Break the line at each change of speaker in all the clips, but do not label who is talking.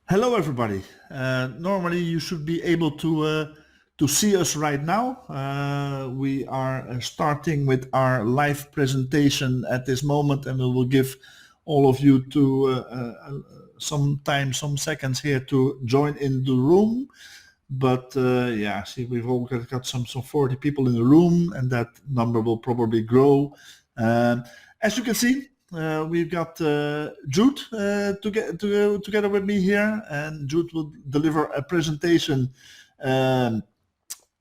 Hello, everybody. Normally, you should be able to see us right now. We are starting with our live presentation at this moment, and we will give all of you some time, some seconds here to join in the room. But yeah, see, we've all got some 40 people in the room, and that number will probably grow. As you can see, we've got Jude together with me here, and Jude will deliver a presentation um,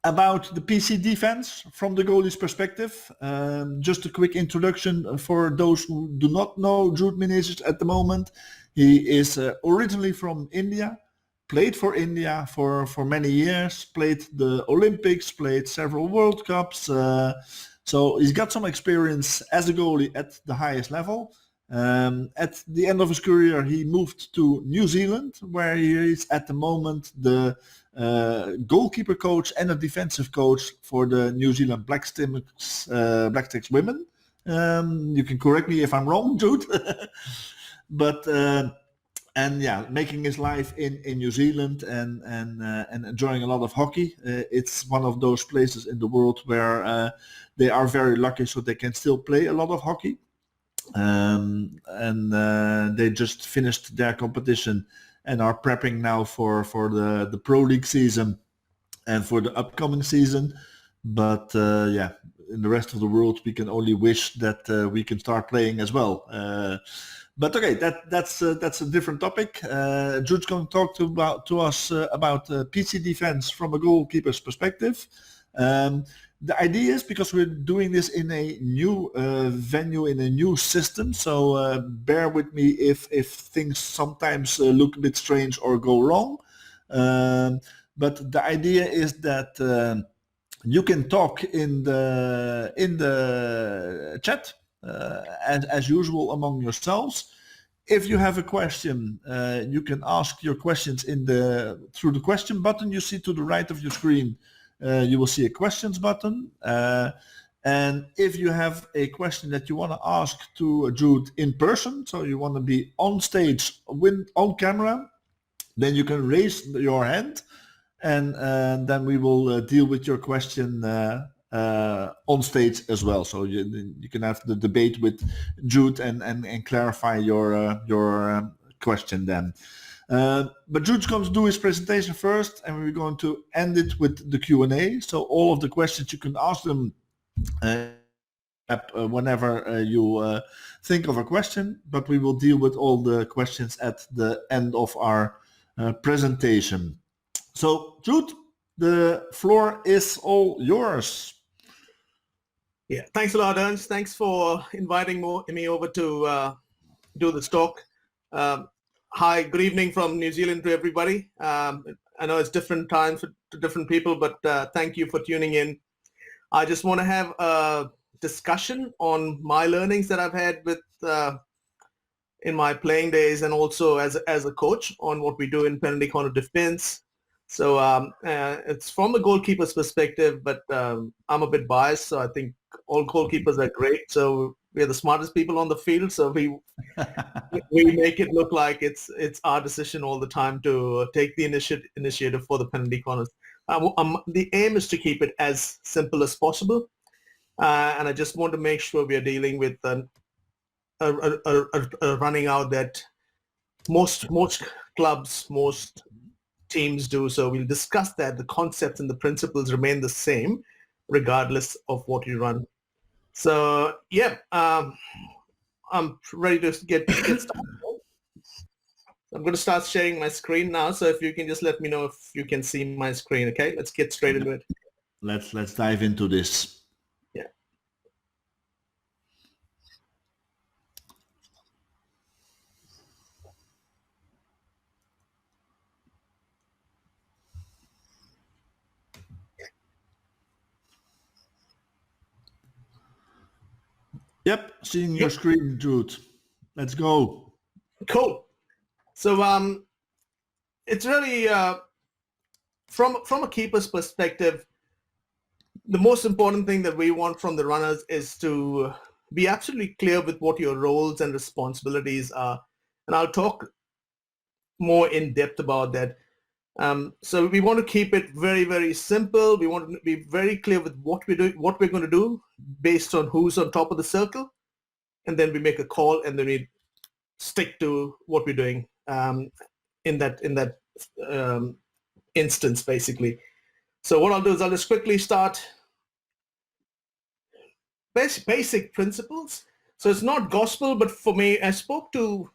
about the PC defense from the goalie's perspective. Just a quick introduction for those who do not know Jude Menezes at the moment. He is originally from India, played for India for many years, played the Olympics, played several World Cups. So he's got some experience as a goalie at the highest level. At the end of his career, he moved to New Zealand, where he is at the moment the goalkeeper coach and a defensive coach for the New Zealand Black Sticks women. You can correct me if I'm wrong, Jude. But and yeah, making his life in New Zealand and enjoying a lot of hockey. It's one of those places in the world where they are very lucky, so they can still play a lot of hockey. And they just finished their competition and are prepping now for the Pro League season and for the upcoming season. But yeah, in the rest of the world, we can only wish that we can start playing as well. But okay, that's a different topic. Jude's going to talk to us about PC defense from a goalkeeper's perspective. The idea is, because we're doing this in a new venue, in a new system, so bear with me if things sometimes look a bit strange or go wrong. But the idea is that you can talk in the chat as usual among yourselves. If you have a question, you can ask your questions through the question button you see to the right of your screen. You will see a questions button. And if you have a question that you want to ask to Jude in person, so you want to be on stage on camera, then you can raise your hand, and then we will deal with your question on stage as well. So you can have the debate with Jude and clarify your question then. But Jude's going to do his presentation first, and we're going to end it with the Q&A. So all of the questions, you can ask them whenever you think of a question, but we will deal with all the questions at the end of our presentation. So Jude, the floor is all yours.
Yeah, thanks a lot, Ernst. Thanks for inviting me over to do this talk. Hi, good evening from New Zealand to everybody. I know it's different times to different people, but thank you for tuning in. I just want to have a discussion on my learnings that I've had with in my playing days, and also as a coach on what we do in penalty corner defense. So it's from the goalkeeper's perspective, but I'm a bit biased, so I think all goalkeepers are great. So we're the smartest people on the field, so we make it look like it's our decision all the time to take the initiative for the penalty corners. The aim is to keep it as simple as possible, and I just want to make sure we are dealing with a running out that most clubs, most teams do. So we'll discuss that. The concepts and the principles remain the same regardless of what you run. So yeah, I'm ready to get started. I'm going to start sharing my screen now. So if you can just let me know if you can see my screen. Okay, let's get straight into it.
Let's dive into this.
Yeah.
Yep, seeing your screen, Jude. Let's go.
Cool. So it's really from a keeper's perspective, the most important thing that we want from the runners is to be absolutely clear with what your roles and responsibilities are. And I'll talk more in depth about that. So we want to keep it very, very simple. We want to be very clear with what we're doing, what we're going to do based on who's on top of the circle. And then we make a call, and then we stick to what we're doing in that instance, basically. So what I'll do is I'll just quickly start basic principles. So it's not gospel, but for me, I spoke to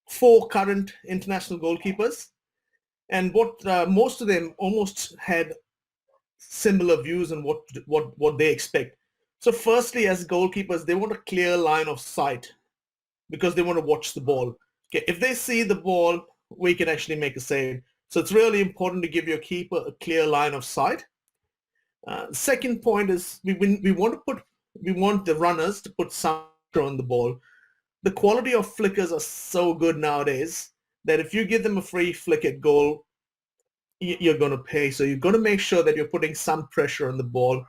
4 current international goalkeepers, and what most of them almost had similar views on what they expect. So firstly, as goalkeepers, they want a clear line of sight because they want to watch the ball. Okay, if they see the ball, we can actually make a save. So it's really important to give your keeper a clear line of sight. Second point is we want the runners to put some pressure on the ball. The quality of flickers are so good nowadays that if you give them a free flick at goal, you're going to pay. So you're going to make sure that you're putting some pressure on the ball.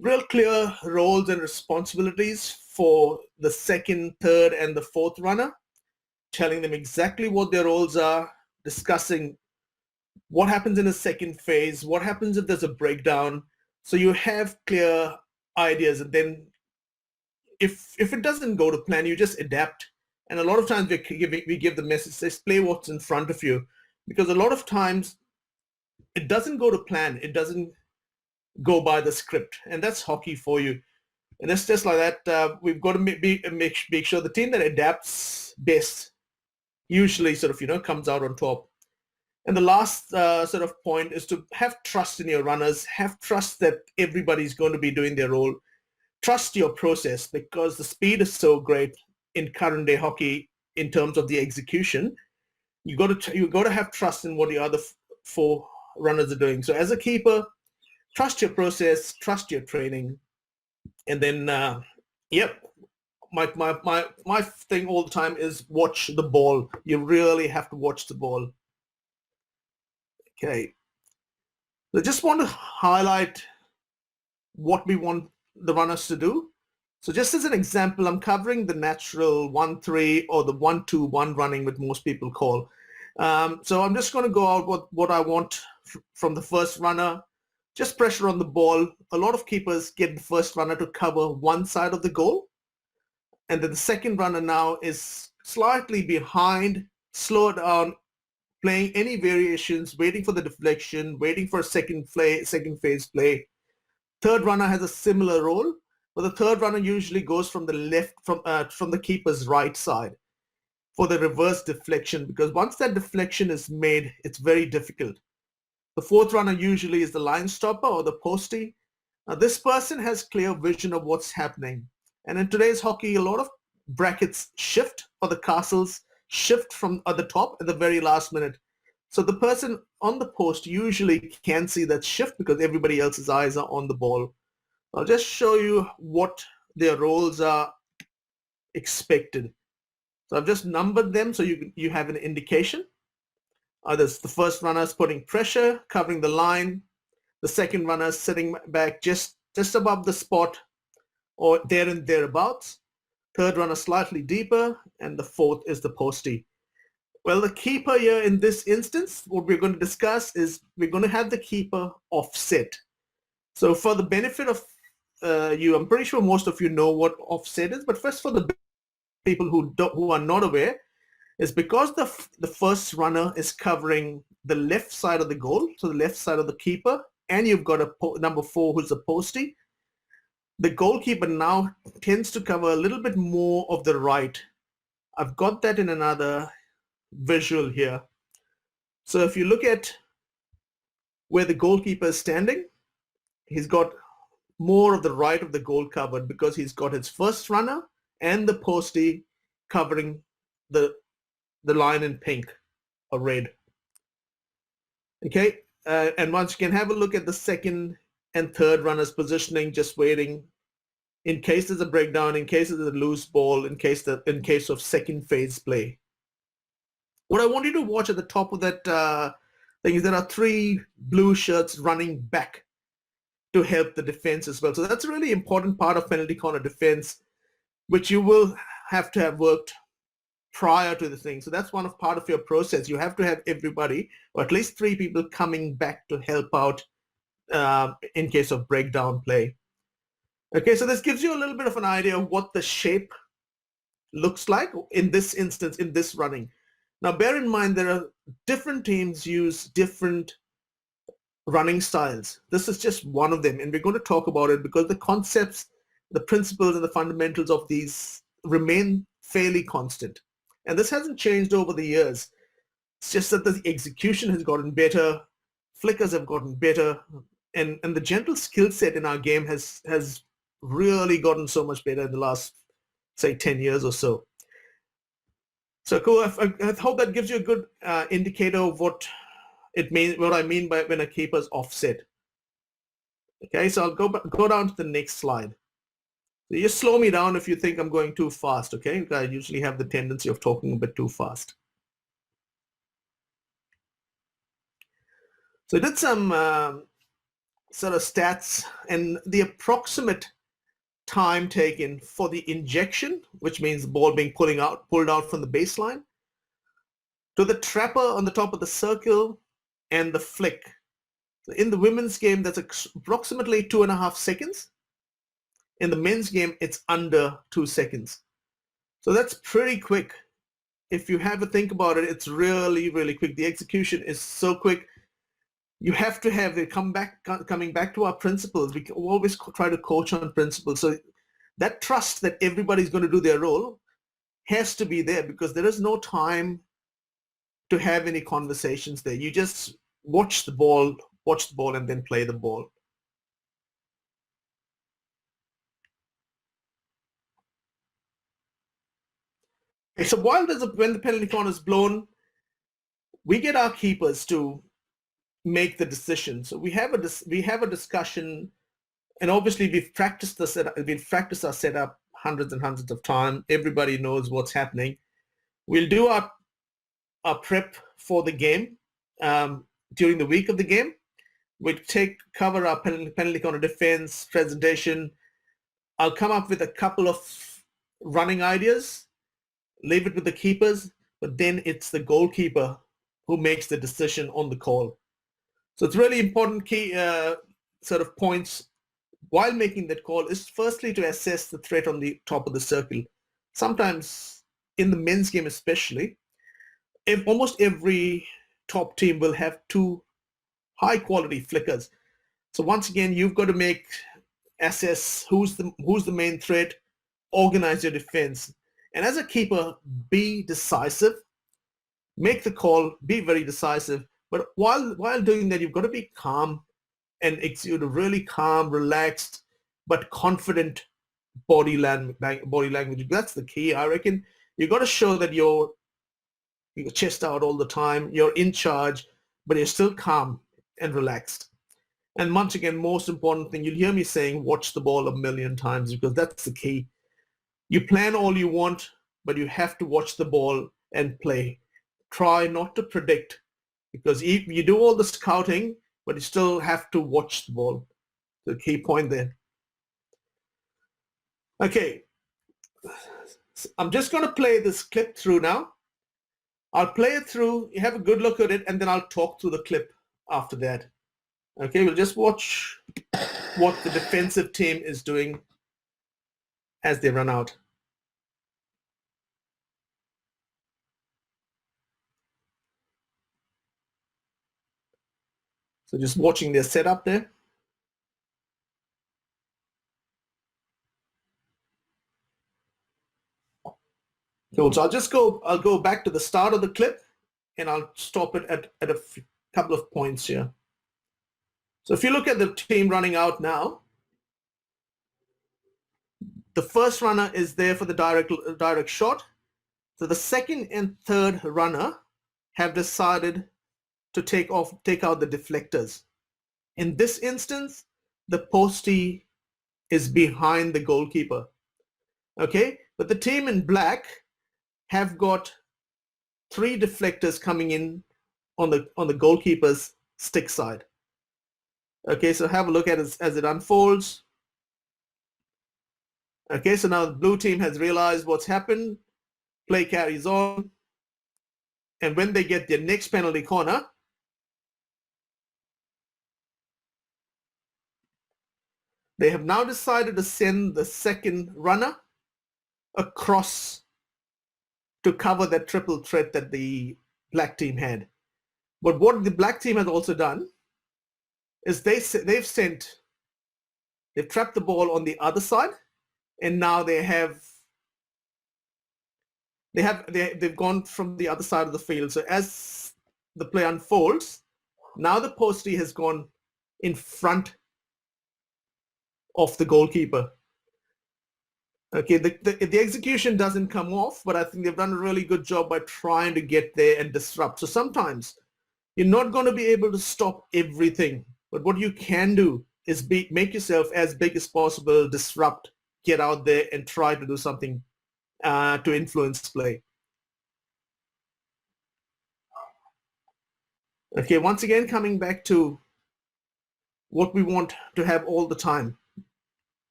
Real clear roles and responsibilities for the second, third, and the fourth runner, telling them exactly what their roles are, discussing what happens in the second phase, what happens if there's a breakdown. So you have clear ideas, and then if it doesn't go to plan, you just adapt. And a lot of times we give the message, says play what's in front of you, because a lot of times it doesn't go to plan. It doesn't go by the script, and that's hockey for you. And it's just like that. We've got to make sure the team that adapts best usually sort of comes out on top. And the last sort of point is to have trust in your runners. Have trust that everybody's going to be doing their role. Trust your process, because the speed is so great in current day hockey in terms of the execution. You got to have trust in what the other 4 runners are doing. So as a keeper, trust your process, trust your training, and then my thing all the time is watch the ball. You really have to watch the ball. Okay, I just want to highlight what we want the runners to do. So just as an example, I'm covering the natural 1-3 or the 1-2-1 running, what most people call. So I'm just going to go out what I want from the first runner. Just pressure on the ball. A lot of keepers get the first runner to cover one side of the goal, and then the second runner now is slightly behind, slow down, playing any variations, waiting for the deflection, waiting for a second phase play. Third runner has a similar role, but the third runner usually goes from the left, from the keeper's right side for the reverse deflection, because once that deflection is made, it's very difficult. The fourth runner usually is the line stopper or the postie. Now, this person has clear vision of what's happening. And in today's hockey, a lot of brackets shift, or the castles shift from at the top at the very last minute. So the person on the post usually can see that shift because everybody else's eyes are on the ball. I'll just show you what their roles are expected. So I've just numbered them so you have an indication. There's the first runner is putting pressure, covering the line. The second runner is sitting back just above the spot or there and thereabouts. Third runner slightly deeper, and the fourth is the postie. Well, the keeper here in this instance, what we're going to discuss is we're going to have the keeper offset. So for the benefit of you, I'm pretty sure most of you know what offset is, but first for the people who are not aware, is because the first runner is covering the left side of the goal, so the left side of the keeper, and you've got a number 4 who's a postie. The goalkeeper now tends to cover a little bit more of the right. I've got that in another visual here. So if you look at where the goalkeeper is standing, he's got more of the right of the goal covered because he's got his first runner and the postie covering the line in pink or red. Okay, and once you can have a look at the second and third runners positioning, just waiting in case there's a breakdown, in case there's a loose ball, in case of second phase play. What I want you to watch at the top of that thing is there are 3 blue shirts running back to help the defense as well. So that's a really important part of penalty corner defense, which you will have to have worked prior to the thing. So that's part of your process. You have to have everybody, or at least 3 people, coming back to help out in case of breakdown play. Okay, so this gives you a little bit of an idea of what the shape looks like in this instance, in this running. Now, bear in mind, there are different teams use different running styles. This is just one of them, and we're going to talk about it because the concepts, the principles, and the fundamentals of these remain fairly constant. And this hasn't changed over the years. It's just that the execution has gotten better, flickers have gotten better, and the general skill set in our game has really gotten so much better in the last, say, 10 years or so. So cool. I hope that gives you a good indicator of what it means, what I mean by when a keeper's offset. Okay, so I'll go down to the next slide. So just slow me down if you think I'm going too fast, okay? I usually have the tendency of talking a bit too fast. So I did some sort of stats, and the approximate time taken for the injection, which means the ball being pulled out from the baseline, to the trapper on the top of the circle and the flick. So in the women's game, that's approximately 2.5 seconds. In the men's game, it's under 2 seconds. So that's pretty quick. If you have to think about it, it's really, really quick. The execution is so quick. You have to have it coming back to our principles. We always try to coach on principles. So that trust that everybody's going to do their role has to be there, because there is no time to have any conversations there. You just watch the ball, and then play the ball. Okay, so when the penalty corner is blown, we get our keepers to make the decision. So we have a discussion, and obviously we've practiced our setup hundreds and hundreds of times. Everybody knows what's happening. We'll do our prep for the game during the week of the game. We'll cover our penalty corner defense presentation. I'll come up with a couple of running ideas, leave it with the keepers, but then it's the goalkeeper who makes the decision on the call. So it's really important key sort of points while making that call is firstly to assess the threat on the top of the circle. Sometimes in the men's game especially, almost every top team will have 2 high quality flickers. So once again, you've got to assess who's the main threat, organize your defense. And as a keeper, be decisive, make the call, be very decisive. But while doing that, you've got to be calm and exude a really calm, relaxed, but confident body language. That's the key, I reckon. You've got to show that you're chest out all the time, you're in charge, but you're still calm and relaxed. And once again, most important thing, you'll hear me saying, watch the ball a million times, because that's the key. You plan all you want, but you have to watch the ball and play. Try not to predict, because you do all the scouting, but you still have to watch the ball. The key point there. Okay, I'm just going to play this clip through now. I'll play it through, you have a good look at it, and then I'll talk through the clip after that. Okay, we'll just watch what the defensive team is doing as they run out. So just watching their setup there. Cool. So I'll go back to the start of the clip, and I'll stop it at a couple of points here. So if you look at the team running out now, the first runner is there for the direct shot. So the second and third runner have decided to take out the deflectors. In this instance, the postie is behind the goalkeeper. Okay, but the team in black have got 3 deflectors coming in on the goalkeeper's stick side. Okay, so have a look at it as it unfolds. Okay, so now the blue team has realized what's happened. Play carries on. And when they get their next penalty corner, they have now decided to send the second runner across to cover that triple threat that the black team had. But what the black team has also done is they've trapped the ball on the other side, and now they've gone from the other side of the field. So as the play unfolds, now the postie has gone in front of the goalkeeper. Okay, the execution doesn't come off, but I think they've done a really good job by trying to get there and disrupt. So sometimes you're not going to be able to stop everything, but what you can do is make yourself as big as possible, disrupt, get out there and try to do something to influence play. Okay, once again, coming back to what we want to have all the time.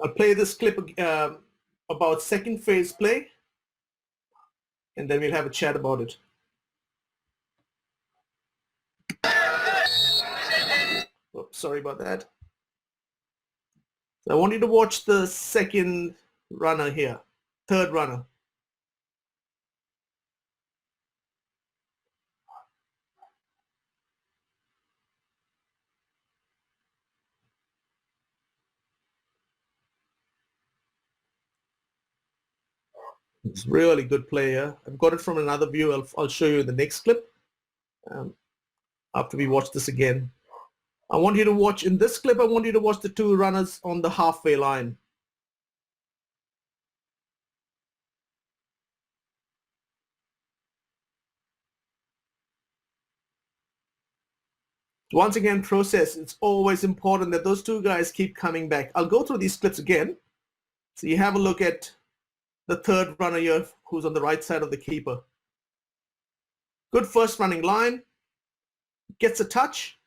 I'll play this clip about second phase play, and then we'll have a chat about it. Oh, sorry about that. So I want you to watch the second runner here, third runner. It's really good player. I've got it from another view. I'll show you in the next clip after we watch this again. I want you to watch, in this clip, I want you to watch the two runners on the halfway line. Once again, process. It's always important that those two guys keep coming back. I'll go through these clips again. So you have a look at the third runner here, who's on the right side of the keeper. Good first running line. Gets a touch.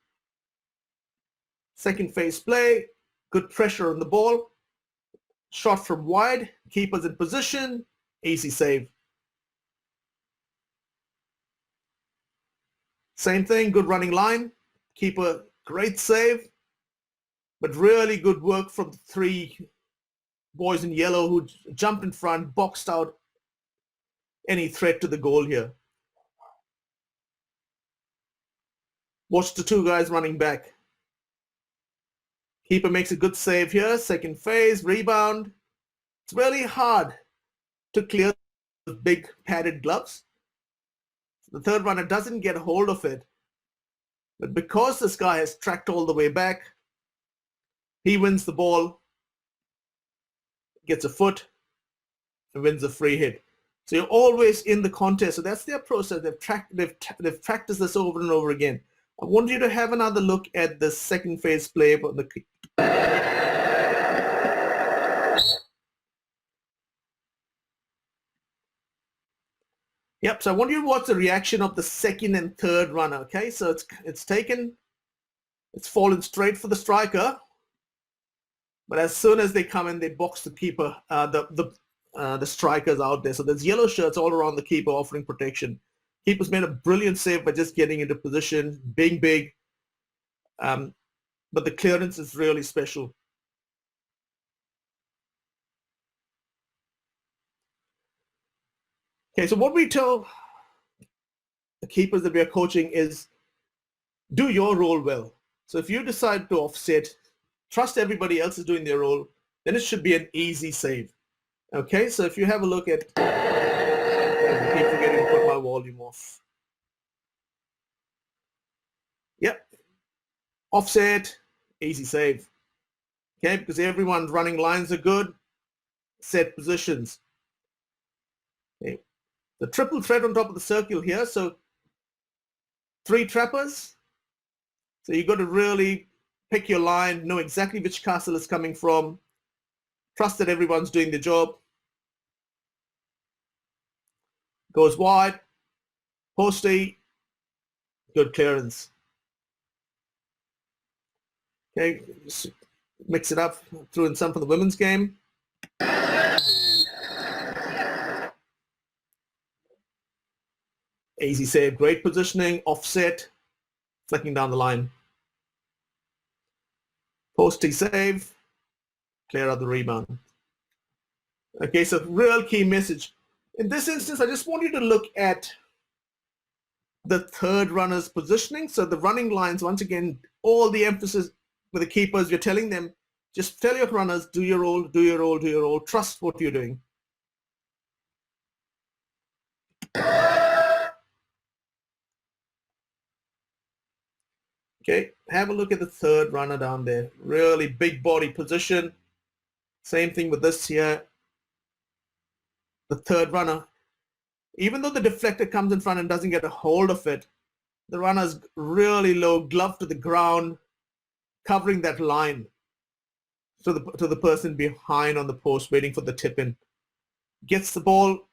Second phase play. Good pressure on the ball. Shot from wide. Keeper's in position. Easy save. Same thing. Good running line. Keeper, great save. But really good work from the three boys in yellow who jumped in front, boxed out any threat to the goal here. Watch the two guys running back. Keeper makes a good save here. Second phase, rebound. It's really hard to clear the big padded gloves. The third runner doesn't get a hold of it. But because this guy has tracked all the way back, he wins the ball, gets a foot, and wins a free hit. So you're always in the contest. So that's their process. They've practiced this over and over again. I want you to have another look at the second phase play. Yep, so I want you to watch the reaction of the second and third runner, okay? So it's fallen straight for the striker, but as soon as they come in, they box the keeper, the strikers out there. So there's yellow shirts all around the keeper offering protection. Keeper's made a brilliant save by just getting into position, being big, but the clearance is really special. Okay, so what we tell the keepers that we are coaching is do your role well. So if you decide to offset, trust everybody else is doing their role, then it should be an easy save. Okay, so if you have a look at, I keep forgetting to put my volume off. Yep, offset, easy save. Okay, because everyone's running lines are good, set positions. Okay. The triple threat on top of the circle here, so three trappers. So you've got to really pick your line, know exactly which castle is coming from, trust that everyone's doing the job. Goes wide, postie, good clearance. Okay, mix it up, threw in some for the women's game. Easy save, great positioning, offset, flicking down the line. Posty save, clear out the rebound. Okay, so real key message. In this instance, I just want you to look at the third runner's positioning. So the running lines, once again, all the emphasis with the keepers, you're telling them, just tell your runners, do your role, do your role, do your role, trust what you're doing. Okay, have a look at the third runner down there. Really big body position. Same thing with this here. The third runner, even though the deflector comes in front and doesn't get a hold of it, the runner's really low, glove to the ground, covering that line to the person behind on the post, waiting for the tip in. Gets the ball,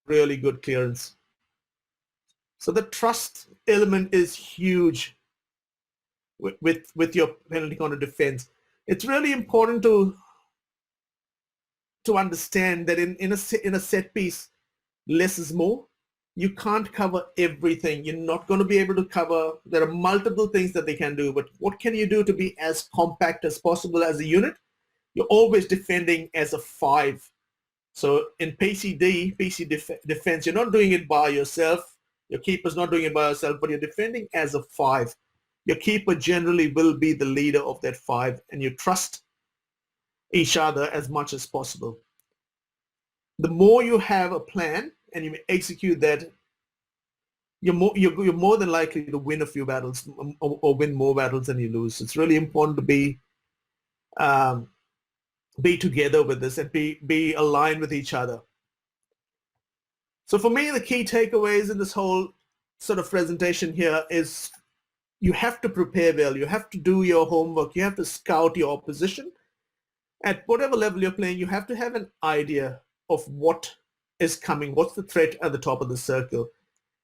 really good clearance. So the trust element is huge with your penalty corner defense. It's really important to understand that in a set piece, less is more. You can't cover everything. You're not going to be able to cover. There are multiple things that they can do, but what can you do to be as compact as possible as a unit? You're always defending as a 5. So in PC defense, you're not doing it by yourself. Your keeper's not doing it by yourself, but you're defending as a 5. Your keeper generally will be the leader of that 5, and you trust each other as much as possible. The more you have a plan and you execute that, you're more than likely to win a few battles or win more battles than you lose. It's really important to be together with this and be aligned with each other. So for me, the key takeaways in this whole sort of presentation here is you have to prepare well. You have to do your homework. You have to scout your opposition. At whatever level you're playing, you have to have an idea of what is coming, what's the threat at the top of the circle,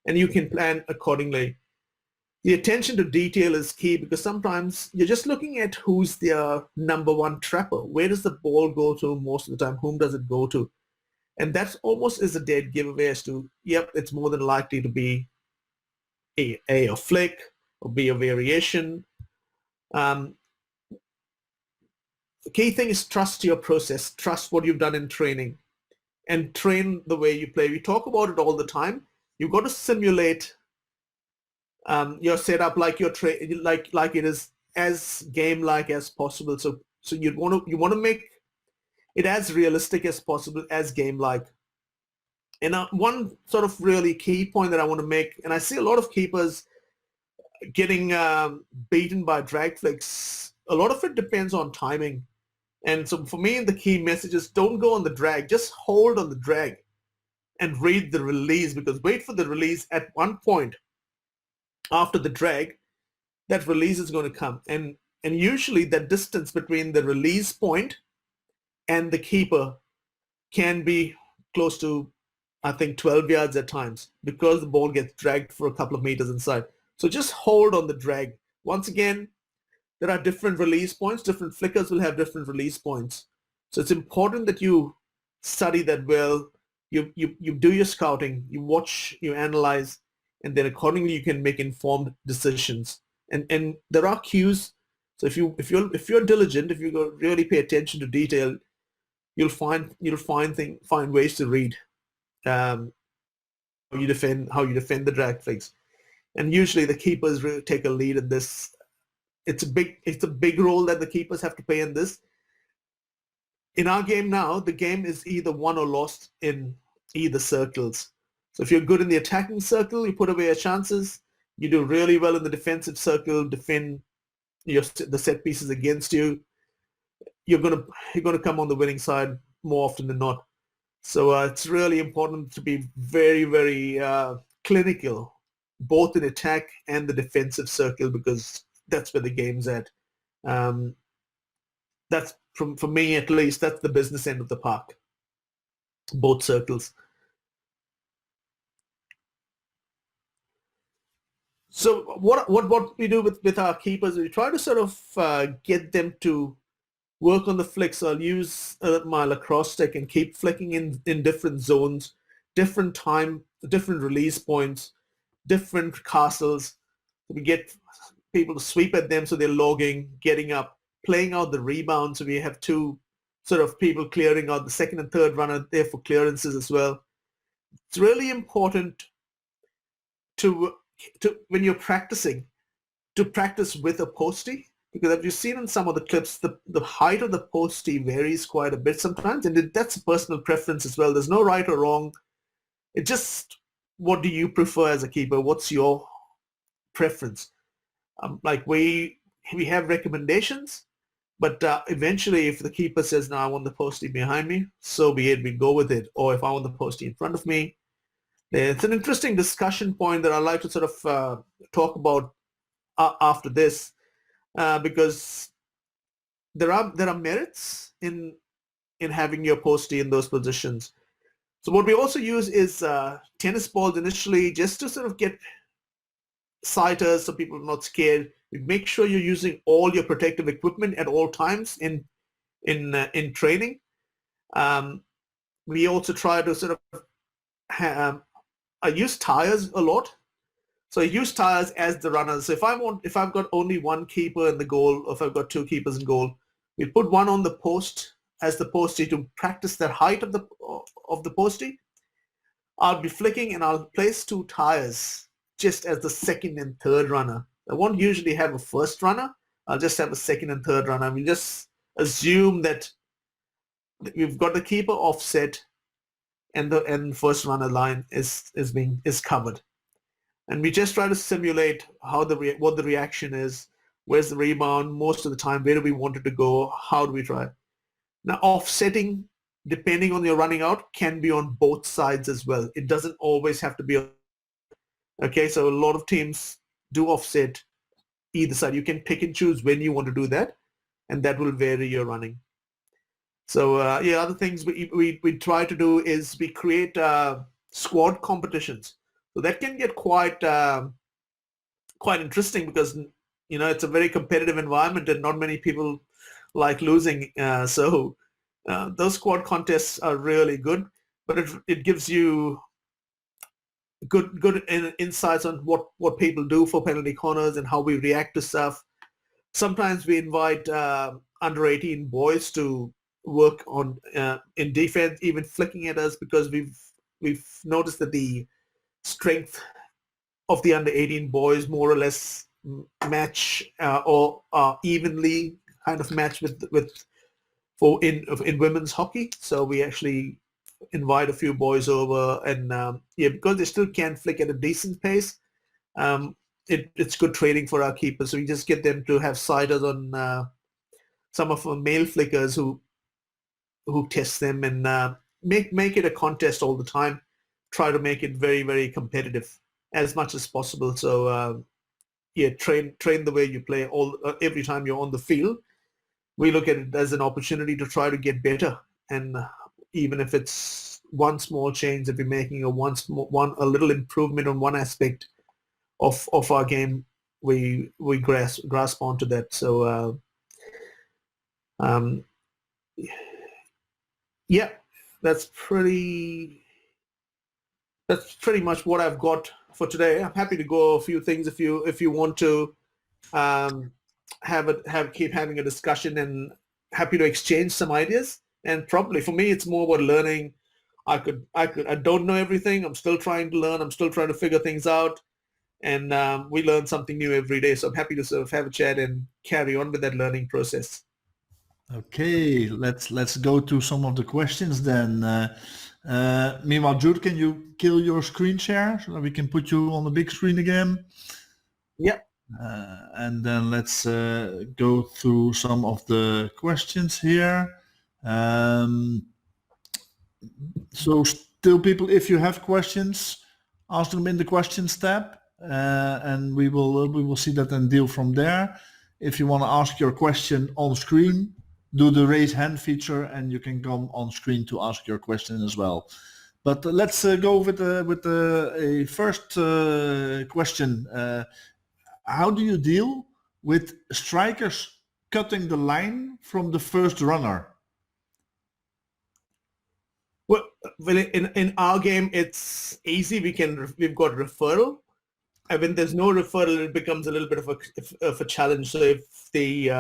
and you can plan accordingly. The attention to detail is key because sometimes you're just looking at who's their number one trapper. Where does the ball go to most of the time? Whom does it go to? And that almost is a dead giveaway as to, yep, it's more than likely to be a flick or be a variation. The key thing is trust your process, trust what you've done in training, and train the way you play. We talk about it all the time. You've got to simulate your setup like like it is as game-like as possible. So you want to make it as realistic as possible, as game-like. And one sort of really key point that I want to make, and I see a lot of keepers getting beaten by drag flicks. A lot of it depends on timing. And so for me, the key message is don't go on the drag. Just hold on the drag and read the release, because wait for the release. At one point after the drag, that release is going to come. And usually that distance between the release point and the keeper can be close to, I think, 12 yards at times, because the ball gets dragged for a couple of meters inside. So just hold on the drag. Once again, there are different release points. Different flickers will have different release points. So it's important that you study that well. You do your scouting, you watch, you analyze, and then accordingly you can make informed decisions. And there are cues. So if you're diligent, if you really pay attention to detail, you'll find ways to read how you defend the drag flicks. And usually the keepers really take a lead in this. It's a big role that the keepers have to play in this. In our game now, the game is either won or lost in either circles. So if you're good in the attacking circle, you put away your chances. You do really well in the defensive circle, defend the set pieces against you. You're gonna come on the winning side more often than not. So it's really important to be very, very clinical, both in attack and the defensive circle, because that's where the game's at. That's for me, at least, that's the business end of the park, both circles. So what we do with our keepers, we try to sort of get them to work on the flicks. I'll use my lacrosse stick and keep flicking in different zones, different time, different release points, different castles. We get people to sweep at them, so they're logging, getting up, playing out the rebound. So we have two sort of people clearing out the second and third runner there for clearances as well. It's really important to when you're practicing, to practice with a postie, because as you've seen in some of the clips, the height of the postie varies quite a bit sometimes, and that's a personal preference as well. There's no right or wrong. It's just, what do you prefer as a keeper? What's your preference? Like we have recommendations, but eventually if the keeper says, no, I want the postie behind me, so be it, we go with it. Or if I want the postie in front of me, it's an interesting discussion point that I'd like to sort of talk about after this, because there are merits in having your postie in those positions. So what we also use is tennis balls initially, just to sort of get sighters so people are not scared. We make sure you're using all your protective equipment at all times in training. We also try to sort of I use tires a lot. So I use tires as the runners. So if I've got only one keeper in the goal, or if I've got two keepers in goal, we put one on the post as the postie to practice the height of the postie. I'll be flicking and I'll place two tires just as the second and third runner. I won't usually have a first runner. I'll just have a second and third runner. We just assume that we've got the keeper offset and the first runner line is covered. And we just try to simulate what the reaction is, where's the rebound, most of the time, where do we want it to go, how do we try. Now, offsetting, depending on your running out, can be on both sides as well. It doesn't always have to be. Okay, so a lot of teams do offset either side. You can pick and choose when you want to do that, and that will vary your running. So other things we try to do is we create squad competitions. So that can get quite interesting, because it's a very competitive environment and not many people like losing. So those squad contests are really good, but it gives you good insights on what people do for penalty corners and how we react to stuff. Sometimes we invite under 18 boys to work on in defense, even flicking at us, because we've noticed that the strength of the under 18 boys more or less match or evenly kind of match with in women's hockey. So we actually invite a few boys over, and because they still can flick at a decent pace, it's good training for our keepers. So we just get them to have siders on some of our male flickers who test them, and make it a contest all the time. Try to make it very, very competitive as much as possible. So train the way you play every time you're on the field. We look at it as an opportunity to try to get better, and even if it's one small change that we're making, or a little improvement on one aspect of our game, we grasp onto that. So that's pretty much what I've got for today. I'm happy to go a few things if you want to keep having a discussion, and happy to exchange some ideas. And probably for me, it's more about learning. I don't know everything. I'm still trying to learn. I'm still trying to figure things out, and we learn something new every day. So I'm happy to sort of have a chat and carry on with that learning process.
Okay, let's go to some of the questions then. Meanwhile, Jude, can you kill your screen share so that we can put you on the big screen again?
Yeah.
And then let's go through some of the questions here. So still, people, if you have questions, ask them in the questions tab, and we will see that and deal from there. If you want to ask your question on screen, do the raise hand feature, and you can come on screen to ask your question as well. But let's go with a first question. How do you deal with strikers cutting the line from the first runner?
Well, in our game, it's easy. We've got referral. And when there's no referral, it becomes a little bit of a challenge. So if the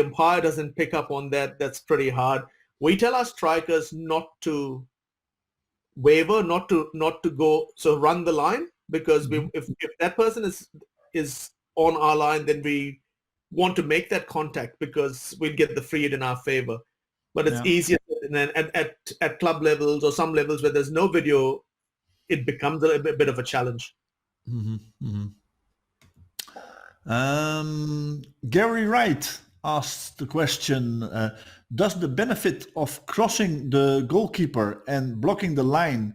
umpire doesn't pick up on that, that's pretty hard. We tell our strikers not to waver, not to go, so run the line, because if that person is on our line, then we want to make that contact because we'll get the free hit in our favor. But it's easier at club levels or some levels where there's no video, it becomes a bit of a challenge.
Gary Wright asked the question, does the benefit of crossing the goalkeeper and blocking the line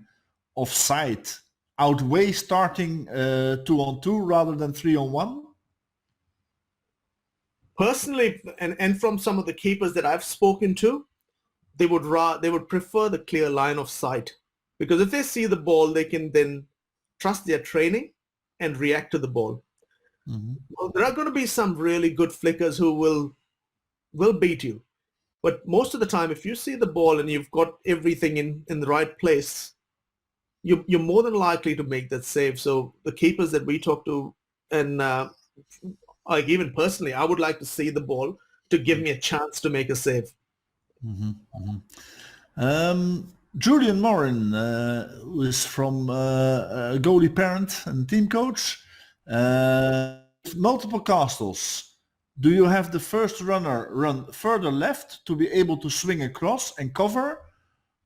of sight outweigh starting 2-on-2 rather than 3-on-1?
Personally, and from some of the keepers that I've spoken to, they would prefer the clear line of sight, because if they see the ball, they can then trust their training and react to the ball. Well, there are going to be some really good flickers who will beat you, but most of the time, if you see the ball and you've got everything in the right place, you're more than likely to make that save. So the keepers that we talk to, and like even personally, I would like to see the ball to give me a chance to make a save.
Julian Morin, who is from a goalie parent and team coach, multiple castles. Do you have the first runner run further left to be able to swing across and cover,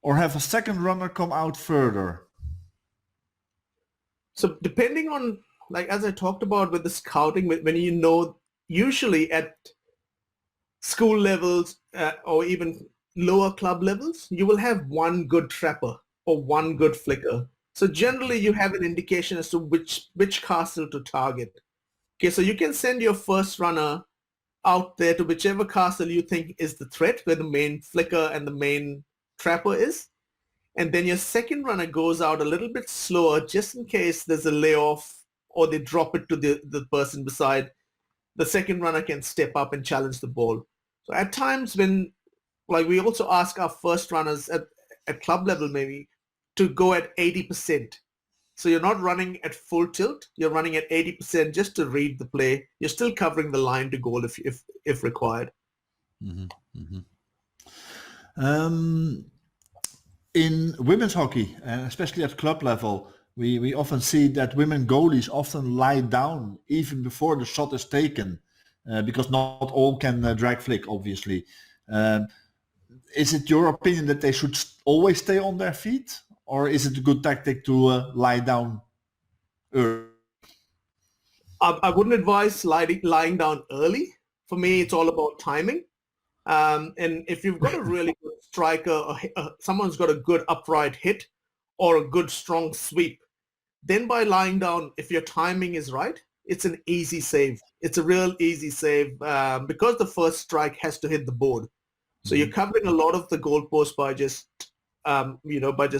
or have a second runner come out further?
So depending on, like as I talked about with the scouting, when usually at school levels or even lower club levels, you will have one good trapper or one good flicker. So generally you have an indication as to which castle to target. Okay, so you can send your first runner out there to whichever castle you think is the threat, where the main flicker and the main trapper is. And then your second runner goes out a little bit slower, just in case there's a layoff or they drop it to the person beside. The second runner can step up and challenge the ball. So at times when, like, we also ask our first runners at club level maybe to go at 80%. So you're not running at full tilt, you're running at 80% just to read the play. You're still covering the line to goal if required.
In women's hockey, and especially at club level, we often see that women goalies often lie down even before the shot is taken, because not all can drag flick, obviously. Is it your opinion that they should always stay on their feet, or is it a good tactic to lie down early?
I wouldn't advise lying down early. For me, it's all about timing. And if you've got a really good striker, or someone who's got a good upright hit or a good strong sweep, then by lying down, if your timing is right, it's an easy save. It's a real easy save because the first strike has to hit the board. So you're covering a lot of the goalpost by just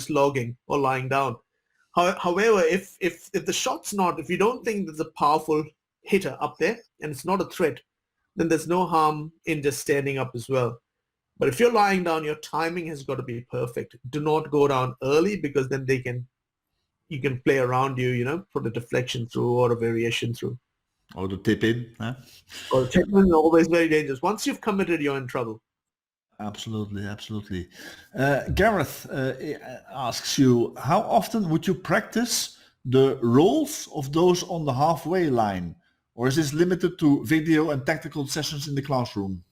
logging or lying down. However, if the shot's not, if you don't think there's a powerful hitter up there and it's not a threat, then there's no harm in just standing up as well. But if you're lying down, your timing has got to be perfect. Do not go down early, because then you can play around you, put a deflection through or a variation through.
Or the tip in. Huh?
Or the tip in is always very dangerous. Once you've committed, you're in trouble.
Absolutely, absolutely. Gareth asks you, how often would you practice the roles of those on the halfway line? Or is this limited to video and tactical sessions in the classroom?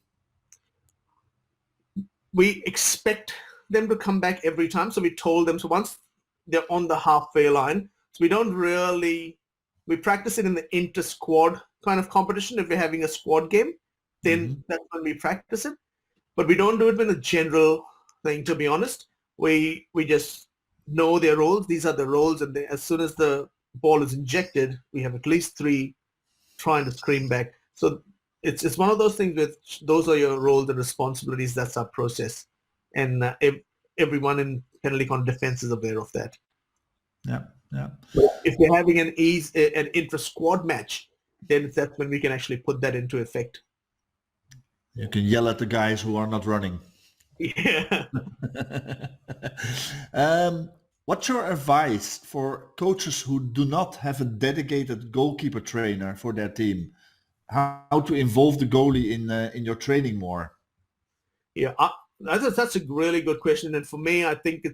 We expect them to come back every time. So we told them, so once they're on the halfway line, so we practice it in the inter-squad kind of competition. If we're having a squad game, then that's when we practice it. But we don't do it in a general thing, to be honest. We just know their roles. These are the roles, and as soon as the ball is injected, we have at least 3 trying to scream back. So it's one of those things with those are your roles and responsibilities. That's our process, and everyone in penalty con defense is aware of that.
Yeah.
If we're having an intra-squad match, then that's when we can actually put that into effect.
You can yell at the guys who are not running.
Yeah.
What's your advice for coaches who do not have a dedicated goalkeeper trainer for their team? How to involve the goalie in your training more?
Yeah, that's a really good question. And for me, I think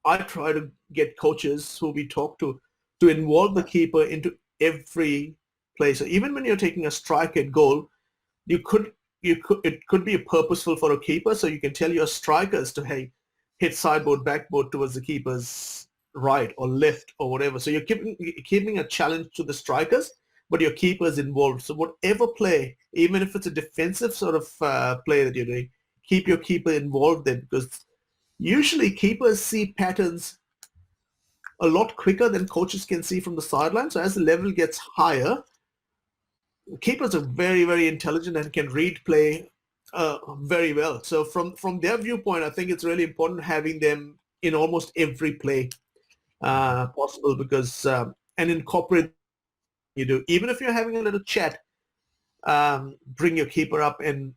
I try to get coaches who we talk to involve the keeper into every play. So even when you're taking a strike at goal, you could it could be purposeful for a keeper. So you can tell your strikers to, hey, hit sideboard, backboard towards the keeper's right or left or whatever. So you're keeping a challenge to the strikers, but your keeper is involved. So whatever play, even if it's a defensive sort of play that you're doing, keep your keeper involved then, because usually keepers see patterns a lot quicker than coaches can see from the sideline. So as the level gets higher, keepers are very, very intelligent and can read play very well. So from their viewpoint, I think it's really important having them in almost every play possible, because and incorporate you do. Even if you're having a little chat, bring your keeper up and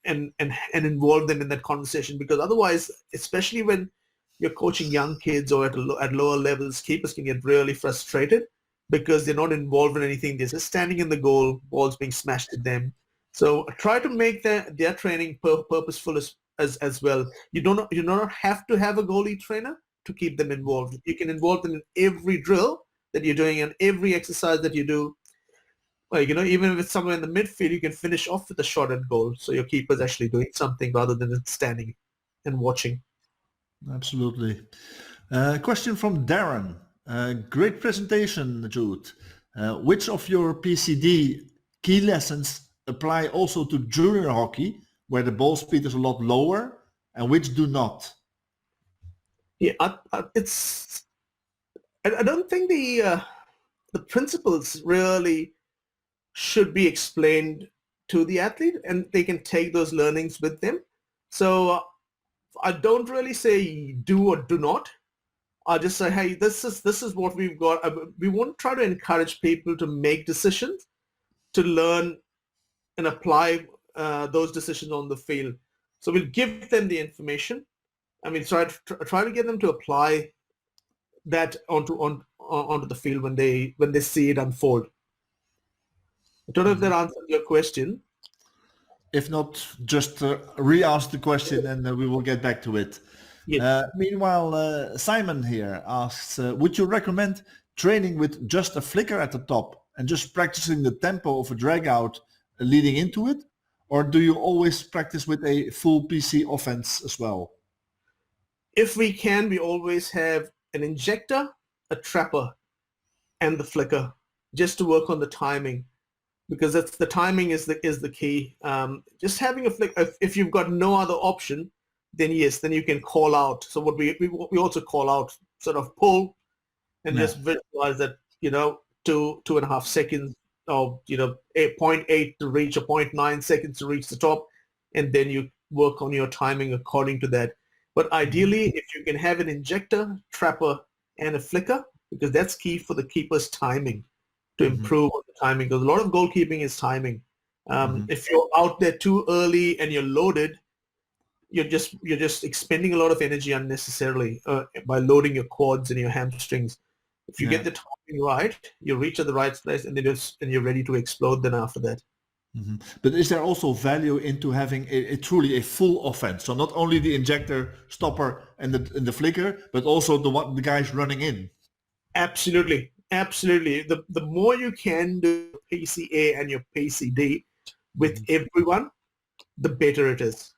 involve them in that conversation, because otherwise, especially when you're coaching young kids or at lower levels, keepers can get really frustrated because they're not involved in anything. They're just standing in the goal, balls being smashed at them. So try to make their training purposeful as well. You don't have to have a goalie trainer to keep them involved. You can involve them in every drill that you're doing and every exercise that you do. Like, even if it's somewhere in the midfield, you can finish off with a shot at goal. So your keeper's actually doing something rather than standing and watching.
Absolutely. Question from Darren. Great presentation, Jude. Which of your PCD key lessons apply also to junior hockey, where the ball speed is a lot lower, and which do not?
Yeah, I don't think the principles really should be explained to the athlete, and they can take those learnings with them. So I don't really say do or do not. I just say, hey, this is what we've got. We won't try to encourage people to make decisions, to learn and apply those decisions on the field. So we'll give them the information. I mean, try to get them to apply that onto the field when they see it unfold. I don't know if that answers your question.
If not, just re-ask the question and we will get back to it.
Yes.
Meanwhile, Simon here asks, would you recommend training with just a flicker at the top and just practicing the tempo of a drag out leading into it? Or do you always practice with a full PC offense as well?
If we can, we always have an injector, a trapper, and the flicker, just to work on the timing, because that's the timing is the key. Just having a flick. If you've got no other option, then yes, then you can call out. So what we also call out, sort of pull, and just visualize that 2.5 seconds, or 0.8 to reach, or 0.9 seconds to reach the top, and then you work on your timing according to that. But ideally, if you can have an injector, trapper, and a flicker, because that's key for the keeper's timing, to improve on the timing, because a lot of goalkeeping is timing. If you're out there too early and you're loaded, you're just expending a lot of energy unnecessarily by loading your quads and your hamstrings. If you get the timing right, you reach at the right place, and you're ready to explode then after that.
But is there also value into having a truly a full offense? So not only the injector, stopper, and the flicker, but also the guys running in.
Absolutely. The more you can do PCA and your PCD with everyone, the better it is.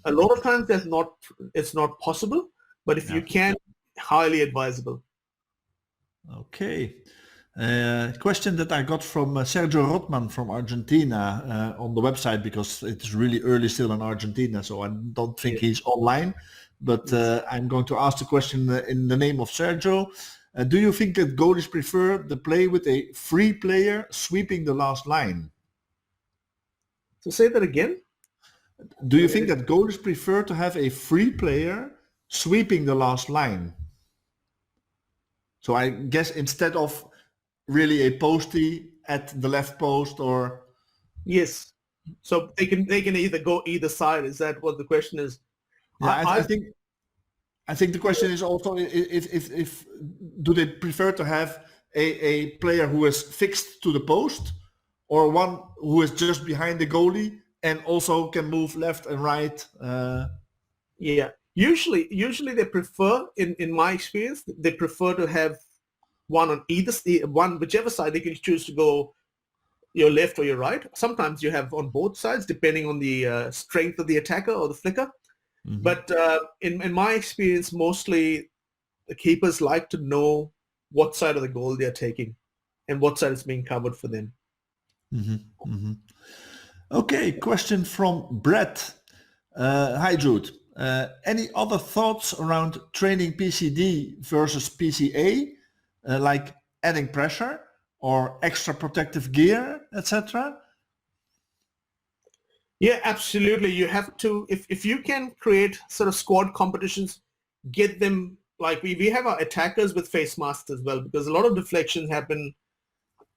A lot of times it's not possible, but if you can, highly advisable.
Okay. Question that I got from Sergio Rotman from Argentina on the website, because it's really early still in Argentina, so I don't think he's online. But I'm going to ask the question in the name of Sergio. Do you think that goalies prefer the play with a free player sweeping the last line?
So say that again.
Do you think that goalies prefer to have a free player sweeping the last line? So I guess instead of really a postie at the left post, or
Yes. So they can either go either side. Is that what the question is?
Yeah, I
I
think the question is also if do they prefer to have a player who is fixed to the post or one who is just behind the goalie and also can move left and right.
Yeah, usually they prefer, in my experience, they prefer to have one on one whichever side. They can choose to go your left or your right. Sometimes you have on both sides, depending on the strength of the attacker or the flicker.
Mhm,
But in my experience, mostly the keepers like to know what side of the goal they're taking and what side is being covered for them.
mhm, mhm. Okay, question from Brett. Hi Jude. Any other thoughts around training PCD versus PCA, like adding pressure or extra protective gear, etc.?
Yeah, absolutely. You have to, if you can create sort of squad competitions, get them, like we have our attackers with face masks as well, because a lot of deflections happen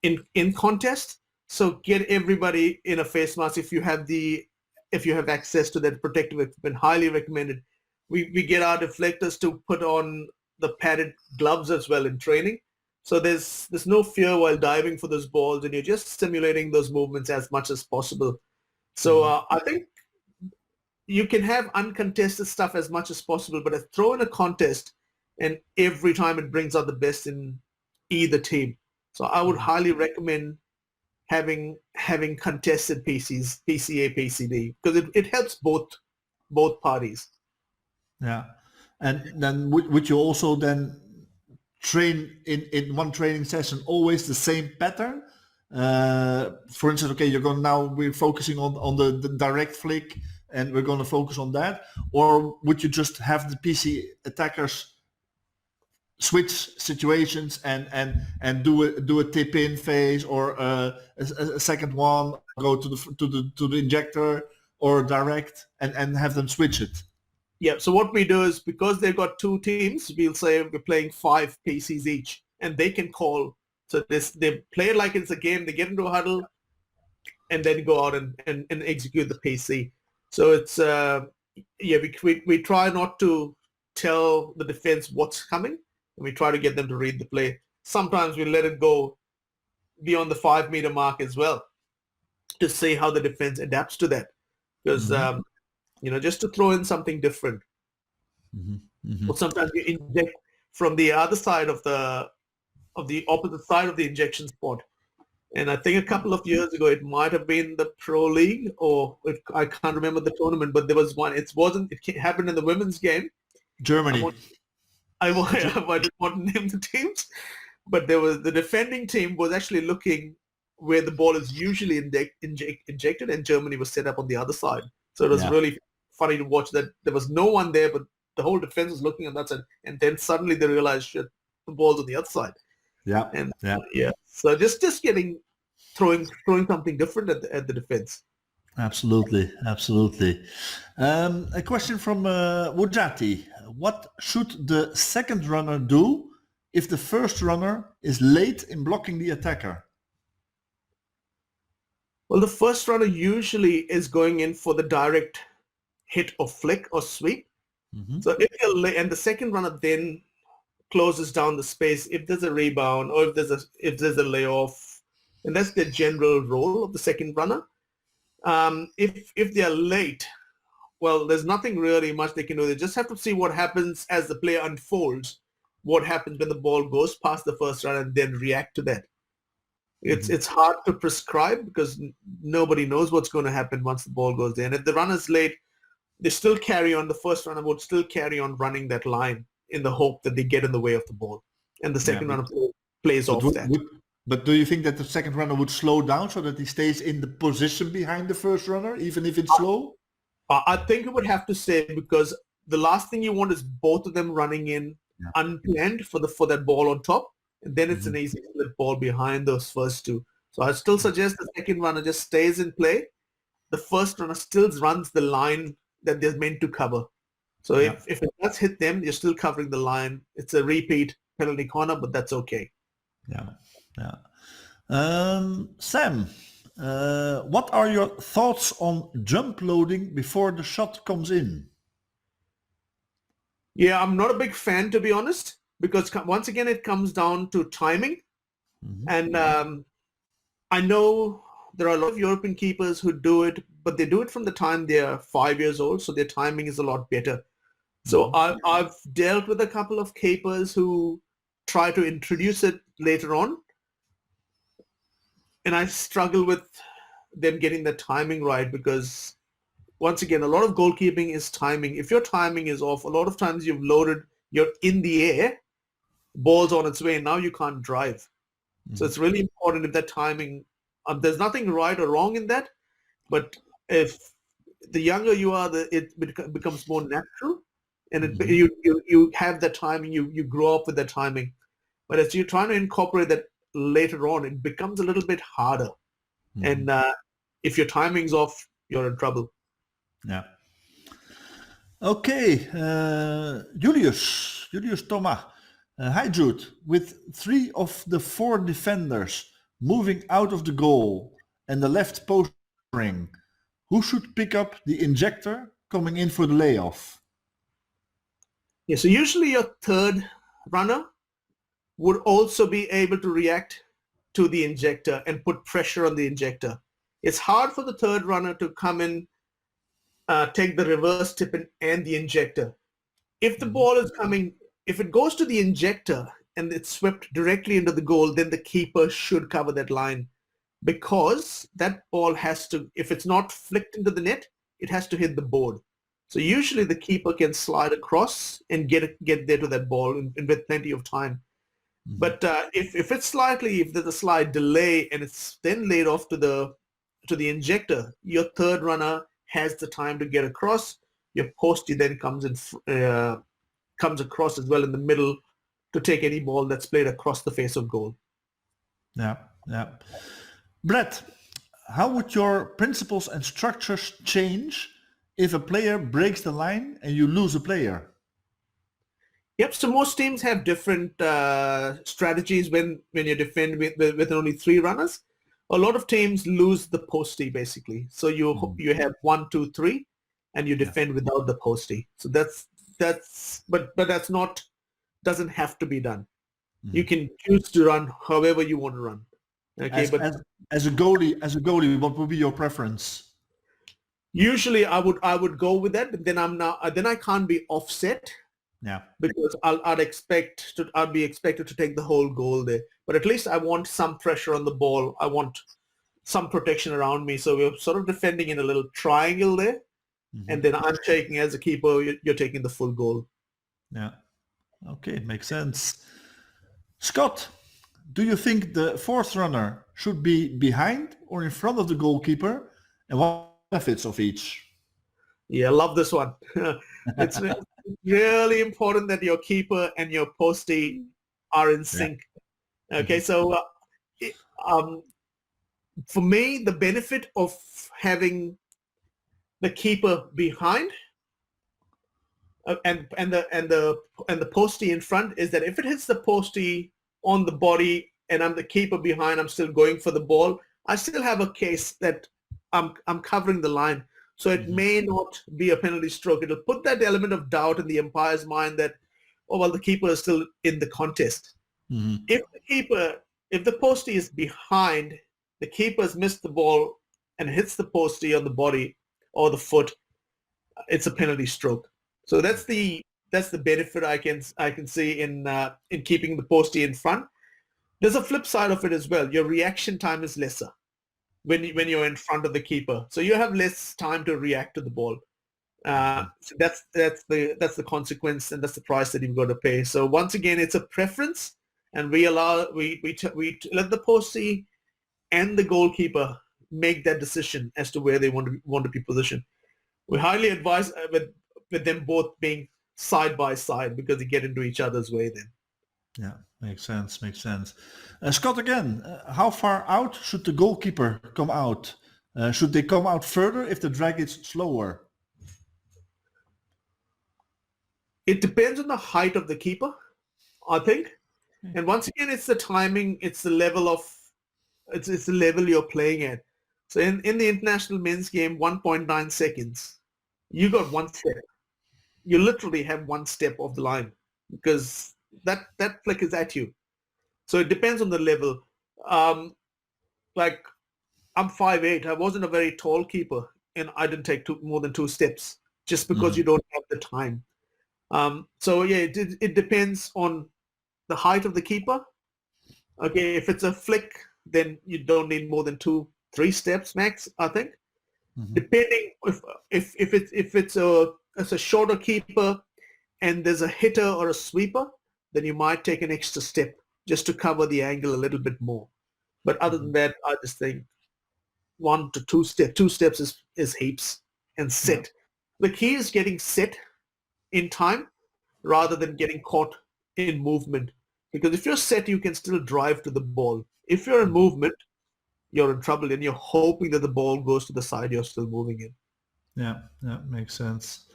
in contest. So get everybody in a face mask if you have access to that protective equipment. Highly recommended. We get our deflectors to put on the padded gloves as well in training. So there's no fear while diving for those balls, and you're just simulating those movements as much as possible. So
Mhm.
I think you can have uncontested stuff as much as possible, but throw in a contest, and every time it brings out the best in either team. So I would
Mhm.
highly recommend having contested PCA, PCD, because it helps both parties.
Yeah, and then would you also then train in one training session always the same pattern? For instance, okay, we're focusing on the direct flick, and we're going to focus on that, or would you just have the PC attackers switch situations and do a tip in phase or a second one, go to the injector or direct and have them switch it?
Yeah. So what we do is, because they've got two teams, we'll say we're playing 5 PCs each, and they can call. So they play it like it's a game. They get into a huddle and then go out and execute the PC. So it's yeah, we try not to tell the defense what's coming, and we try to get them to read the play. Sometimes we let it go beyond the 5 meter mark as well to see how the defense adapts to that. Because
Hmm.
just to throw in something different.
Hmm. Hmm.
Or sometimes you inject from the other side of the opposite side of the injection spot. And I think a couple of years ago, it might have been the Pro League, or I can't remember the tournament, but there was one. It happened in the women's game. I
Germany.
want, I, want,
Ge-
I didn't want to name the teams, but there was the defending team was actually looking where the ball is usually injected, and Germany was set up on the other side. So it was
yeah.
really funny to watch that there was no one there, but the whole defense was looking on that side, and then suddenly they realized, shit, the ball's on the other side.
Yeah.
And
Yeah.
yeah, so just getting throwing something different at the defense.
Absolutely. Absolutely. A question from Wujati. What should the second runner do if the first runner is late in blocking the attacker?
Well, the first runner usually is going in for the direct hit or flick or sweep.
Hmm.
So and the second runner then closes down the space if there's a rebound or if there's a layoff, and that's the general role of the second runner. If they are late, well, there's nothing really much they can do. They just have to see what happens as the play unfolds, what happens when the ball goes past the first runner, and then react to that. It's
Hmm.
it's hard to prescribe because nobody knows what's going to happen once the ball goes there. And if the runner's late, they still carry on. The first runner would still carry on running that line in the hope that they get in the way of the ball, and the
Yeah,
second runner plays
but
off that.
but do you think that the second runner would slow down so that he stays in the position behind the first runner, even if it's slow?
I think it would have to stay, because the last thing you want is both of them running in
Yeah.
unplanned for that ball on top, and then it's
Hmm.
an easy split ball behind those first two. So I still suggest the second runner just stays in play. The first runner still runs the line that they're meant to cover. So
Yeah.
if it does hit them, you're still covering the line. It's a repeat penalty corner, but that's okay.
Yeah. Yeah. Sam, what are your thoughts on jump loading before the shot comes in?
Yeah, I'm not a big fan, to be honest, because once again, it comes down to timing.
Mhm.
And I know there are a lot of European keepers who do it, but they do it from the time they're 5 years old, so their timing is a lot better. So
Mhm.
I've dealt with a couple of keepers who try to introduce it later on, and I struggle with them getting the timing right because once again, a lot of goalkeeping is timing. If your timing is off, a lot of times you're in the air, ball's on its way, and now you can't drive. So
Mhm.
it's really important if that timing, there's nothing right or wrong in that, but if the younger you are, becomes more natural, and
Mhm.
you have that timing, you grow up with that timing. But as you're trying to incorporate that later on, it becomes a little bit harder.
Mhm.
And if your timing's off, you're in trouble.
Yeah. Okay, Julius Thomas. Hi Jude. With 3 of the 4 defenders moving out of the goal and the left post ring, who should pick up the injector coming in for the layoff?
Yeah, so usually your third runner would also be able to react to the injector and put pressure on the injector. It's hard for the third runner to come in, take the reverse tip and the injector. If the
Mhm.
ball is coming, if it goes to the injector and it's swept directly into the goal, then the keeper should cover that line because that ball has to, if it's not flicked into the net, it has to hit the board. So usually the keeper can slide across and get there to that ball in with plenty of time.
Mhm.
But if there's a slight delay and it's then laid off to the injector, your third runner has the time to get across. Your postie then comes across as well in the middle to take any ball that's played across the face of goal.
Yeah, yeah. Brett, how would your principles and structures change if a player breaks the line and you lose a player?
Yep. So most teams have different strategies when you defend with only 3 runners. A lot of teams lose the postie basically. So
Mhm.
you have 1, 2, 3, and you
Yeah.
defend without the postie. So but that's not doesn't have to be done. You
Mhm.
can choose to run however you want to run. Okay,
As
but
as as a goalie, what would be your preference?
usually I would go with that. But then I can't be offset
Yeah.
because I'd be expected to take the whole goal there. But at least I want some pressure on the ball. I want some protection around me. So we're sort of defending in a little triangle there.
Mhm.
And then I'm taking, as a keeper, you're taking the full goal.
Yeah. Okay, makes sense. Scott, do you think the fourth runner should be behind or in front of the goalkeeper? And what are the benefits of each?
Yeah, I love this one. It's really important that your keeper and your postie are in
Yeah.
sync. Okay,
Mhm.
so it- um, for me, the benefit of having the keeper behind and the postie in front is that if it hits the postie on the body and I'm the keeper behind, I'm still going for the ball. I still have a case that I'm covering the line, so it
Mhm.
may not be a penalty stroke. It'll put that element of doubt in the umpire's mind that, oh well, the keeper is still in the contest.
Mhm.
If the keeper, if the postie is behind, the keeper's missed the ball and hits the postie on the body or the foot, it's a penalty stroke. So that's the benefit I can see in keeping the postie in front. There's a flip side of it as well. Your reaction time is lesser when you're in front of the keeper, so you have less time to react to the ball.
Mhm.
So that's the consequence and that's the price that you've got to pay. So once again, it's a preference, and we let the postie and the goalkeeper make that decision as to where they want to be positioned. We highly advise with them both being side by side because they get into each other's way then.
Yeah, makes sense. Makes sense. Scott, again, how far out should the goalkeeper come out? Should they come out further if the drag is slower?
It depends on the height of the keeper, I think. And once again, it's the timing, it's the level you're playing at. So in the international men's game, 1.9 seconds, you got 1 second. you literally have one step off the line because that flick is at you. So it depends on the level. Like I'm 5'8". I wasn't a very tall keeper, and I didn't take more than 2 steps just because you don't have the time. So yeah, it depends on the height of the keeper. Okay, if it's a flick, then you don't need more than 2-3 steps max, I think. Depending if it's a shorter keeper and there's a hitter or a sweeper, then you might take an extra step just to cover the angle a little bit more. But other than that, I just think 1 to 2 steps. 2 steps is heaps and set. The key is getting set in time rather than getting caught in movement. Because if you're set, you can still drive to the ball. If you're in movement, you're in trouble and you're hoping that the ball goes to the side you're still moving in.
Yeah, makes sense.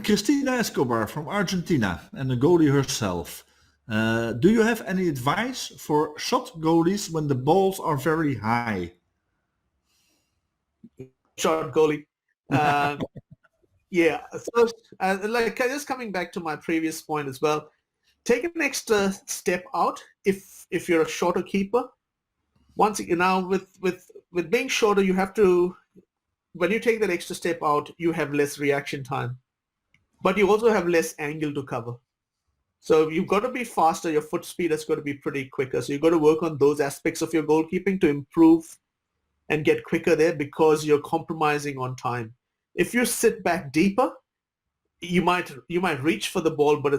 Cristina Escobar from Argentina and the goalie herself. Do you have any advice for shot goalies when the balls are very high?
Shot goalie. Yeah. So, like just coming back to my previous point as well, take an extra step out if you're a shorter keeper. Once now with being shorter, you have to, when you take that extra step out, you have less reaction time, but you also have less angle to cover. So you've got to be faster. Your foot speed has got to be pretty quicker. So you've got to work on those aspects of your goalkeeping to improve and get quicker there because you're compromising on time. If you sit back deeper, you might reach for the ball, but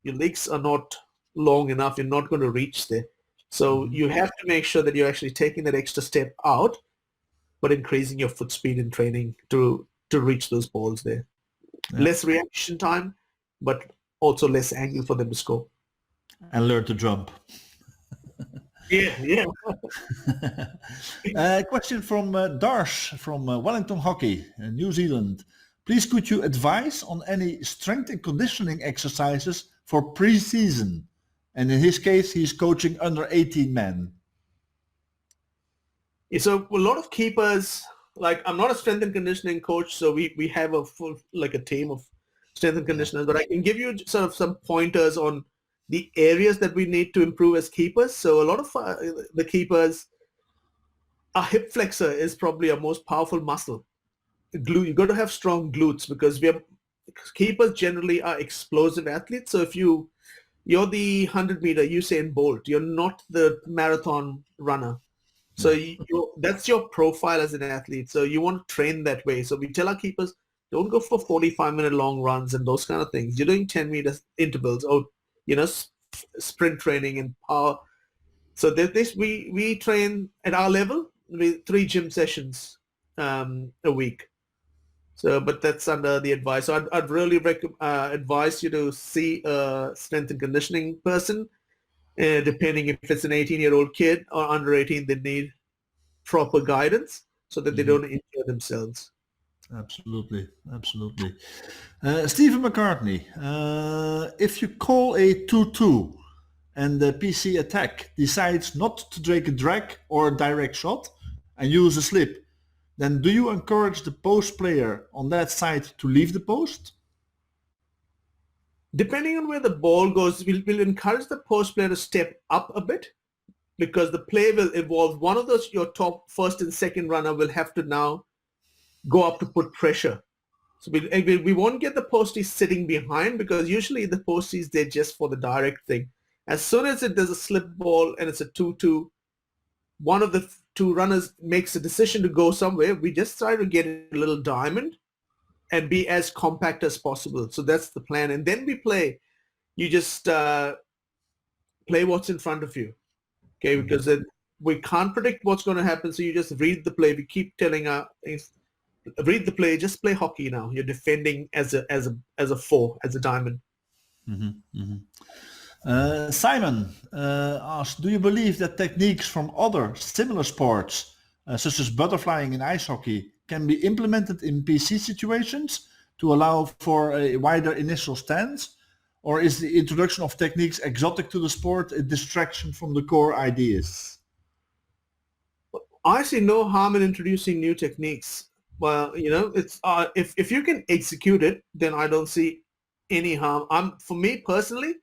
your legs are not long enough. You're not going to reach there. So you have to make sure that you're actually taking that extra step out, but increasing your foot speed in training to reach those balls there. Yeah. Less reaction time, but also less angle for them to score.
And learn to jump.
Yeah.
Question from Darsh from Wellington Hockey, New Zealand. Please could you advise on any strength and conditioning exercises for pre-season? And in his case, he's coaching under 18 men.
Yeah, so a lot of keepers, like I'm not a strength and conditioning coach, so we have a full, like a team of strength and conditioners, but I can give you sort of some pointers on the areas that we need to improve as keepers. So a lot of the keepers, a hip flexor is probably our most powerful muscle. You've got to have strong glutes because keepers generally are explosive athletes. So if you're the 100-meter Usain Bolt, you're not the marathon runner. So that's your profile as an athlete. So you want to train that way. So we tell our keepers, don't go for 45-minute long runs and those kind of things. You're doing 10-meter intervals or, sprint training and power. So we train at our level with 3 gym sessions a week. So, but that's under the advice. So I'd really advise you to see a strength and conditioning person. Depending if it's an 18-year-old kid or under 18, they need proper guidance so that they don't injure themselves.
Absolutely. Stephen McCartney, if you call a 2-2 and the PC attack decides not to take a drag or a direct shot and use a slip, then do you encourage the post player on that side to leave the post?
Depending on where the ball goes, we'll encourage the post player to step up a bit because the play will evolve. One of those, your top first and second runner will have to now go up to put pressure. So we won't get the posties sitting behind because usually the posties, they're just for the direct thing. As soon as there's a slip ball and it's a 2-2, one of the 2 runners makes a decision to go somewhere, we just try to get a little diamond and be as compact as possible. So that's the plan. And then we play. You just play what's in front of you, okay? Because then we can't predict what's going to happen. So you just read the play. We keep telling read the play. Just play hockey now. You're defending as a 4, as a diamond.
Simon asked, do you believe that techniques from other similar sports, such as butterflying in ice hockey, can be implemented in PC situations to allow for a wider initial stance? Or is the introduction of techniques exotic to the sport a distraction from the core ideas?
I see no harm in introducing new techniques. Well, it's if you can execute it, then I don't see any harm. For me personally,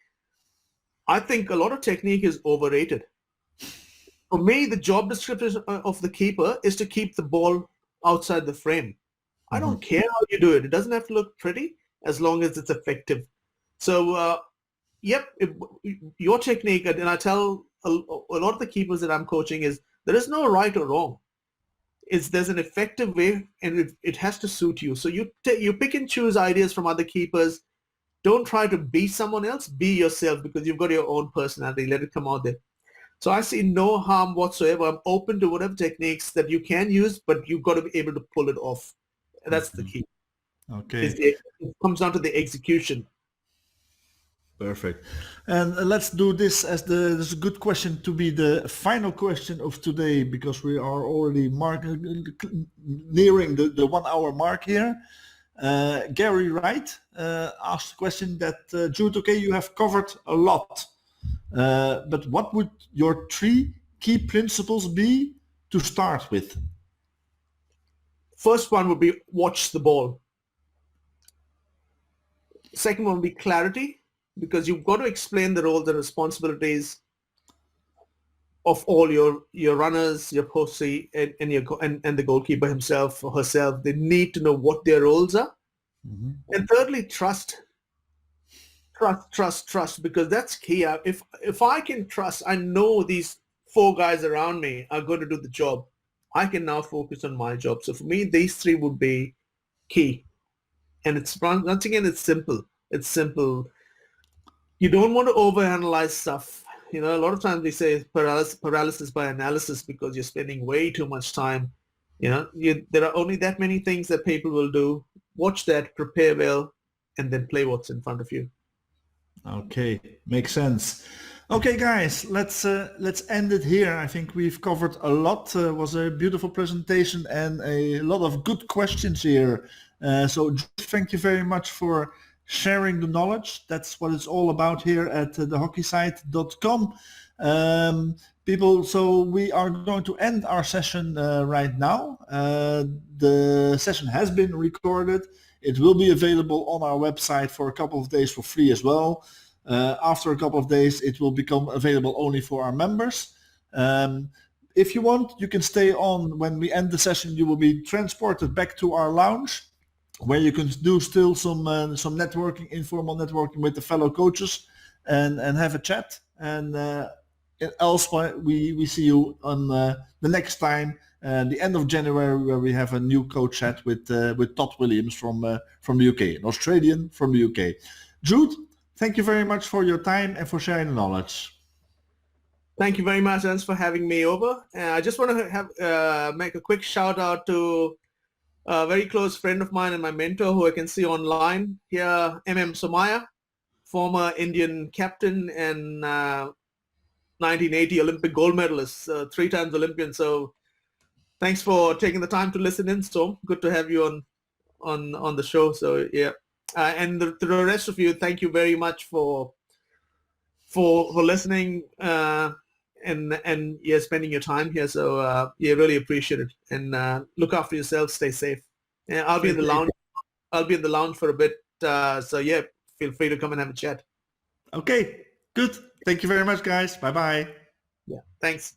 I think a lot of technique is overrated. For me, the job description of the keeper is to keep the ball outside the frame. I
Mhm.
don't care how you do it. It doesn't have to look pretty as long as it's effective. So, yep, your technique, and I tell a lot of the keepers that I'm coaching is there is no right or wrong. There's an effective way, and it has to suit you. So you pick and choose ideas from other keepers. Don't try to be someone else. Be yourself because you've got your own personality. Let it come out there. So I see no harm whatsoever. I'm open to whatever techniques that you can use, but you've got to be able to pull it off. That's the key.
Okay.
It comes down to the execution.
Perfect. And let's do this as this is a good question to be the final question of today because we are already nearing the 1 hour mark here. Gary Wright asked a question that, Jude, okay, you have covered a lot, but what would your 3 key principles be to start with?
First one would be watch the ball. Second one would be clarity, because you've got to explain the roles and responsibilities of all your runners, your posse, and the goalkeeper himself or herself. They need to know what their roles are.
Mm-hmm.
And thirdly, trust, because that's key. If I can trust, I know these 4 guys around me are going to do the job. I can now focus on my job. So for me, these 3 would be key. And it's once again, it's simple. It's simple. You don't want to overanalyze stuff. A lot of times we say paralysis by analysis because you're spending way too much time. There are only that many things that people will do. Watch that, prepare well, and then play what's in front of you.
Okay, makes sense. Okay, guys, let's end it here. I think we've covered a lot. It was a beautiful presentation and a lot of good questions here. So thank you very much for sharing the knowledge. That's what it's all about here at thehockeysite.com. People, so we are going to end our session right now. The session has been recorded. It will be available on our website for a couple of days for free as well. After a couple of days, it will become available only for our members. If you want, you can stay on. When we end the session, you will be transported back to our lounge, where you can do still some networking, informal networking with the fellow coaches, and have a chat. And else, we see you on the next time, the end of January, where we have a new coach chat with Todd Williams from the UK, an Australian from the UK. Jude, thank you very much for your time and for sharing the knowledge.
Thank you very much, Ernst, for having me over. I just want to make a quick shout out to a very close friend of mine and my mentor who I can see online here, Somaya, former Indian captain and 1980 Olympic gold medalist, 3 times Olympian. So thanks for taking the time to listen in, Storm. Good to have you on the show. So yeah, and to the rest of you, thank you very much for listening and yeah, spending your time here. So yeah, really appreciate it. And look after yourself. Stay safe. And I'll be in the lounge. I'll be in the lounge for a bit. So yeah, feel free to come and have a chat.
Okay, good. Thank you very much, guys. Bye-bye.
Yeah, thanks.